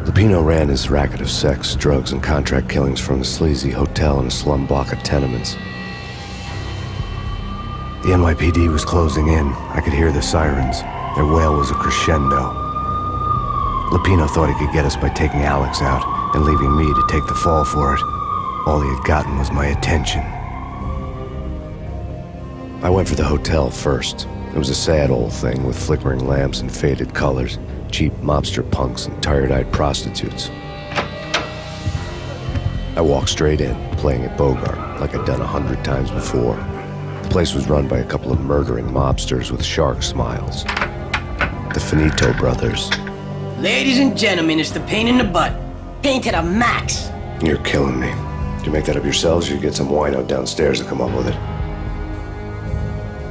Lupino ran his racket of sex, drugs, and contract killings from a sleazy hotel in a slum block of tenements. The NYPD was closing in. I could hear the sirens. Their wail was a crescendo. Lupino thought he could get us by taking Alex out and leaving me to take the fall for it. All he had gotten was my attention. I went for the hotel first. It was a sad old thing with flickering lamps and faded colors, cheap mobster punks and tired-eyed prostitutes. I walked straight in, playing at Bogart, like I'd done 100 times before. The place was run by a couple of murdering mobsters with shark smiles. The Finito brothers. Ladies and gentlemen, it's the pain in the butt. Pain to the max. You're killing me. Did you make that up yourselves, or you get some wino downstairs to come up with it?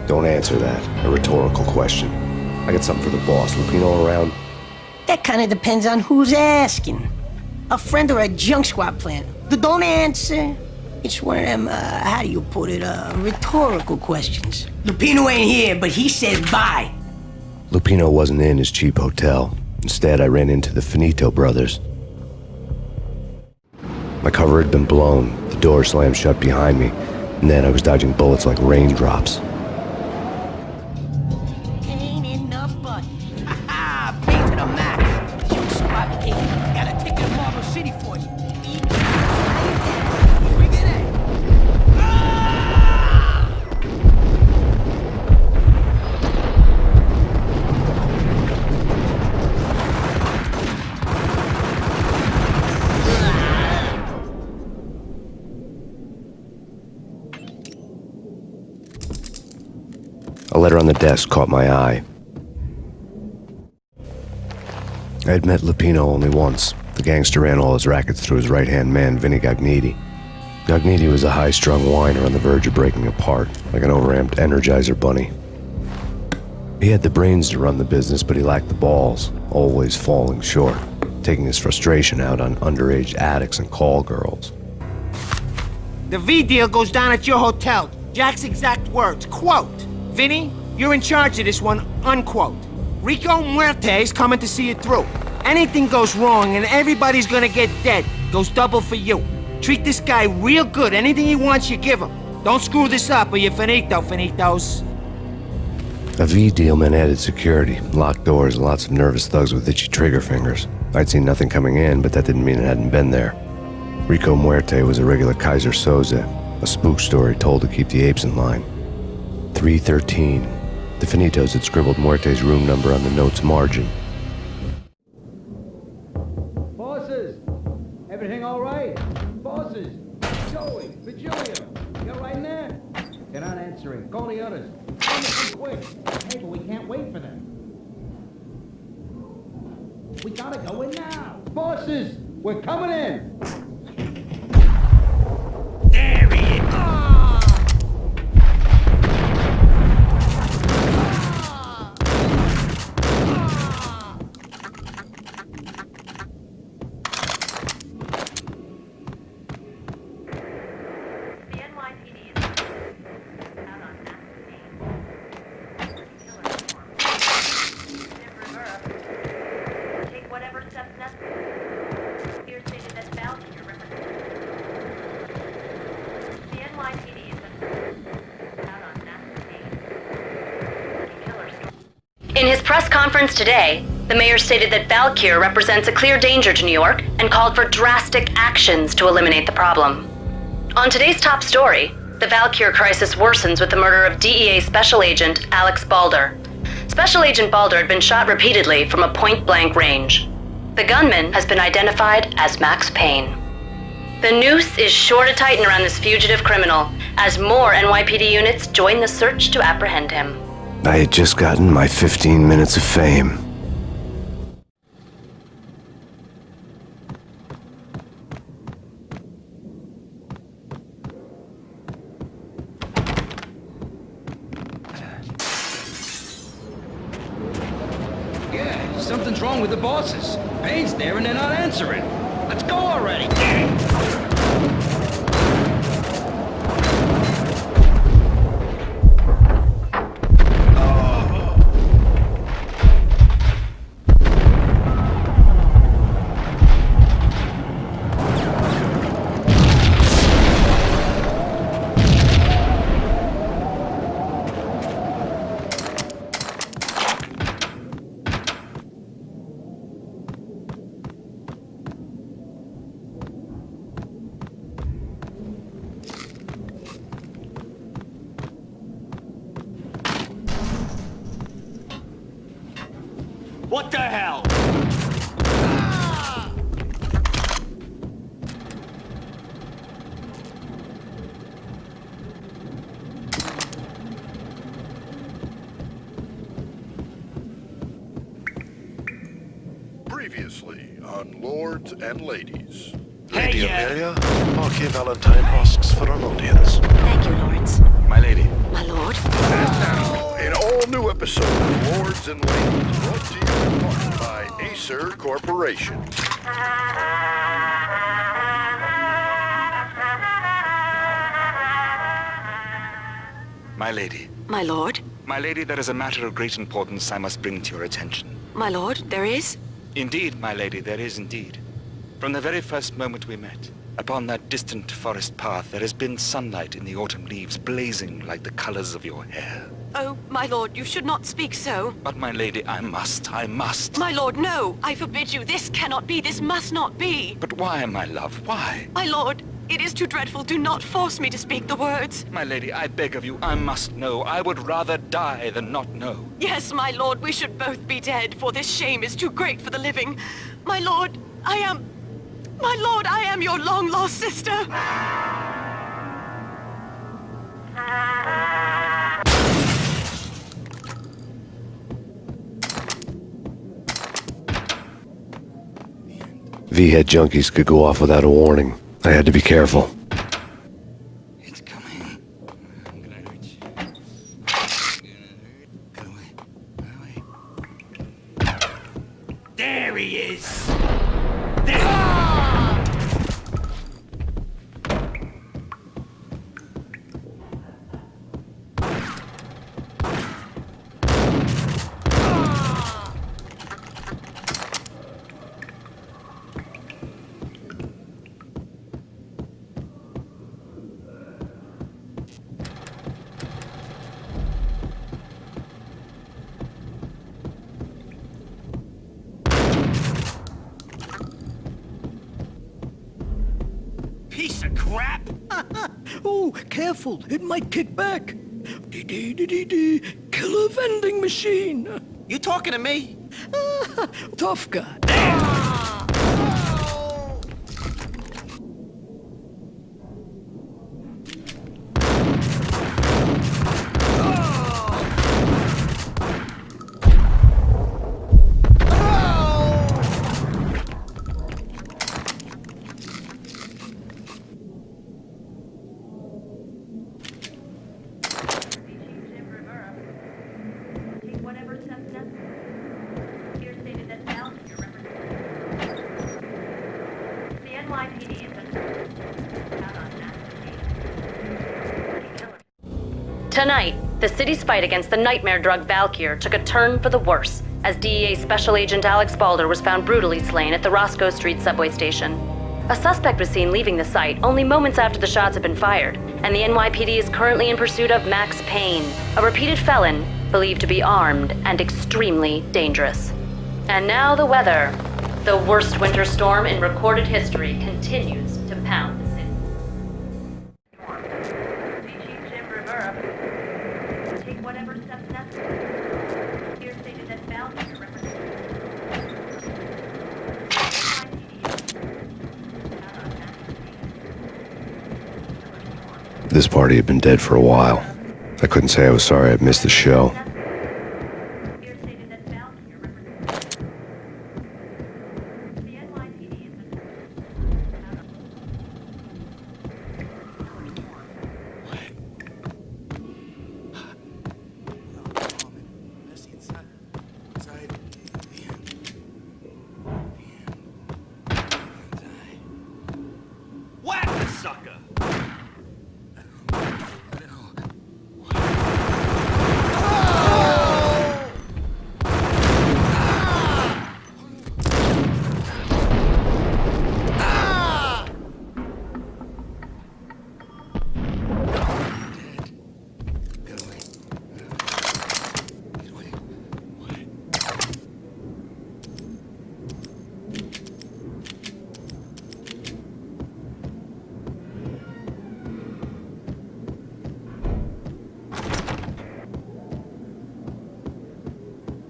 Don't answer that. A rhetorical question. I got something for the boss. Lupino around? That kind of depends on who's asking. A friend or a junk squad plan. Don't answer. It's one of them, how do you put it, rhetorical questions. Lupino ain't here, but he said bye. Lupino wasn't in his cheap hotel. Instead, I ran into the Finito brothers. My cover had been blown. The door slammed shut behind me, and then I was dodging bullets like raindrops. Pain in the butt. Ha-ha! Pain to the max. Junk squad king. Got a ticket to Marble City for you. Bring it in. A letter on the desk caught my eye. I had met Lupino only once. The gangster ran all his rackets through his right-hand man, Vinny Gagniti. Gagniti was a high-strung whiner on the verge of breaking apart, like an overamped Energizer bunny. He had the brains to run the business, but he lacked the balls, always falling short, taking his frustration out on underage addicts and call girls. The V deal goes down at your hotel. Jack's exact words, quote, "Vinny, you're in charge of this one," unquote. Rico Muerte's coming to see it through. Anything goes wrong and everybody's gonna get dead. Goes double for you. Treat this guy real good. Anything he wants, you give him. Don't screw this up or you're finito, finitos. A V deal meant added security, locked doors, and lots of nervous thugs with itchy trigger fingers. I'd seen nothing coming in, but that didn't mean it hadn't been there. Rico Muerte was a regular Kaiser Soze, a spook story told to keep the apes in line. 313. The Finitos had scribbled Muerte's room number on the note's margin. Bosses! Everything all right? Bosses! Joey! Virgilia! You all right in there? They're not answering. Call the others. Come quick. Hey, but we can't wait for them. We gotta go in now. Bosses! We're coming in! There he is. The NYPD is out on Max Payne. Killer form. Take whatever steps necessary. Here stated that Valkyr represents the NYPD is out on Max Payne. Killer storm. In his press conference today, the mayor stated that Valkyr represents a clear danger to New York and called for drastic actions to eliminate the problem. On today's top story, the Valkyr crisis worsens with the murder of DEA Special Agent Alex Balder. Special Agent Balder had been shot repeatedly from a point-blank range. The gunman has been identified as Max Payne. The noose is sure to tighten around this fugitive criminal as more NYPD units join the search to apprehend him. I had just gotten my 15 minutes of fame. Yeah, something's wrong with the bosses. Payne's there and they're not answering. Let's go already! What the hell? Previously on Lords and Ladies. Hey, Lady yeah. Amelia, Marquis Valentine asks for an audience. Thank you, Lords. My lady. My lord. And now, an all-new episode of Lords and Ladies, brought to you in part by Acer Corporation. My lady. My lord. My lady, there is a matter of great importance I must bring to your attention. My lord, there is? Indeed, my lady, there is indeed. From the very first moment we met, upon that distant forest path, there has been sunlight in the autumn leaves blazing like the colors of your hair. Oh, my lord, you should not speak so. But my lady, I must. My lord, no! I forbid you. This cannot be. This must not be. But why, my love, why? My lord, it is too dreadful. Do not force me to speak the words. My lady, I beg of you, I must know. I would rather die than not know. Yes, my lord, we should both be dead, for this shame is too great for the living. My lord, I am your long-lost sister. V-head junkies could go off without a warning. I had to be careful. It's coming. I'm gonna hurt you. Get away. Get away. There he is! Piece of crap! Oh, careful, it might kick back. Dee-dee-dee-dee-dee, killer vending machine. You talking to me? Tough guy. Whatever steps necessary. Here stated that Valkyr represents the NYPD has been out on Max Payne. Tonight, the city's fight against the nightmare drug Valkyr took a turn for the worse as DEA Special Agent Alex Balder was found brutally slain at the Roscoe Street subway station. A suspect was seen leaving the site only moments after the shots had been fired, and the NYPD is currently in pursuit of Max Payne, a repeated felon believed to be armed and extremely dangerous. And now the weather. The worst winter storm in recorded history continues to pound the city. Chief Jim Rivera, take whatever steps necessary. Here stated that Valkyr represents This party had been dead for a while. I couldn't say I was sorry I'd missed the show. Here stated that Valkyr represents the NYPD has been Whack the sucker!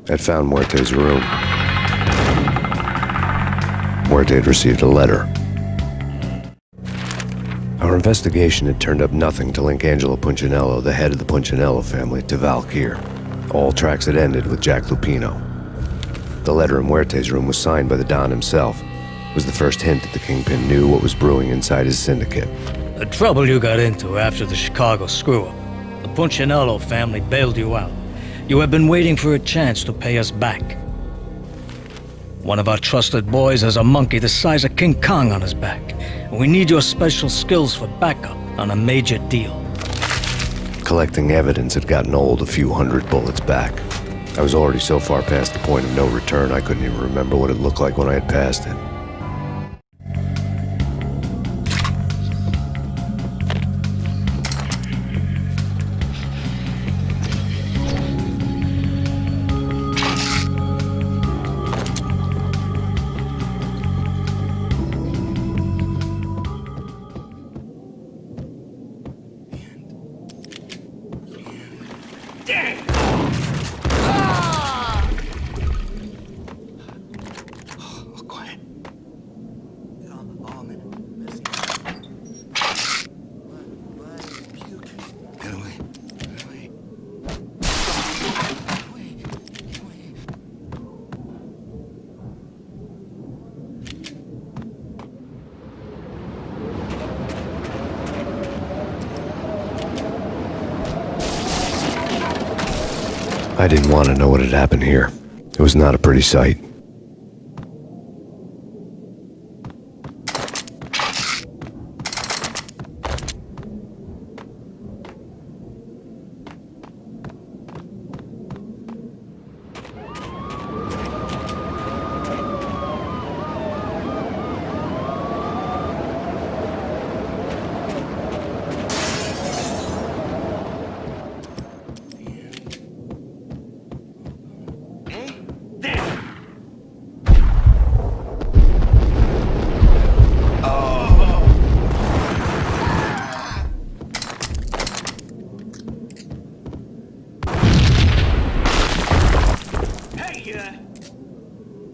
I'd found Muerte's room. Muerte had received a letter. Our investigation had turned up nothing to link Angelo Punchinello, the head of the Punchinello family, to Valkyr. All tracks had ended with Jack Lupino. The letter in Muerte's room was signed by the Don himself. It was the first hint that the Kingpin knew what was brewing inside his syndicate. The trouble you got into after the Chicago screw-up. The Punchinello family bailed you out. You have been waiting for a chance to pay us back. One of our trusted boys has a monkey the size of King Kong on his back. We need your special skills for backup on a major deal. Collecting evidence had gotten old a few hundred bullets back. I was already so far past the point of no return I couldn't even remember what it looked like when I had passed it. I didn't want to know what had happened here. It was not a pretty sight.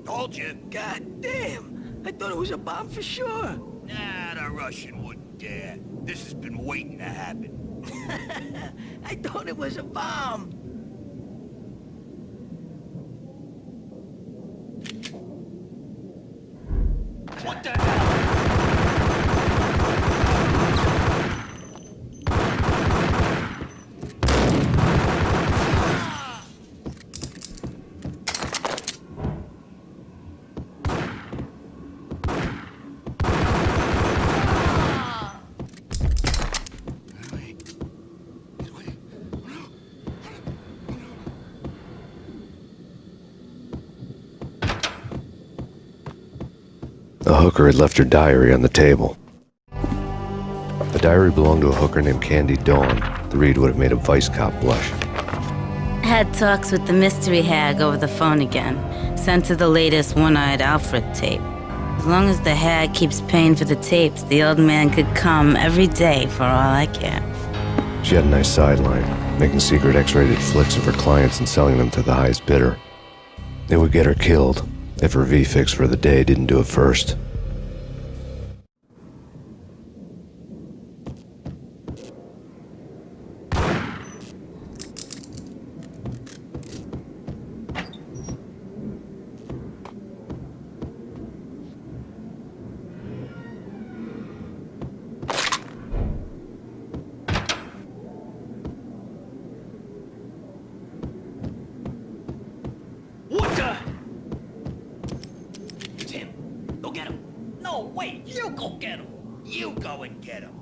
Told you. God damn! I thought it was a bomb for sure. Nah, the Russian wouldn't dare. This has been waiting to happen. I thought it was a bomb. What the hell? The hooker had left her diary on the table. The diary belonged to a hooker named Candy Dawn. The read would have made a vice cop blush. Had talks with the mystery hag over the phone again. Sent her the latest One-Eyed Alfred tape. As long as the hag keeps paying for the tapes, the old man could come every day for all I care. She had a nice sideline, making secret X-rated flicks of her clients and selling them to the highest bidder. It would get her killed if her V-fix for the day didn't do it first. What the? It's him. Go get him. No, wait. You go get him. You go and get him.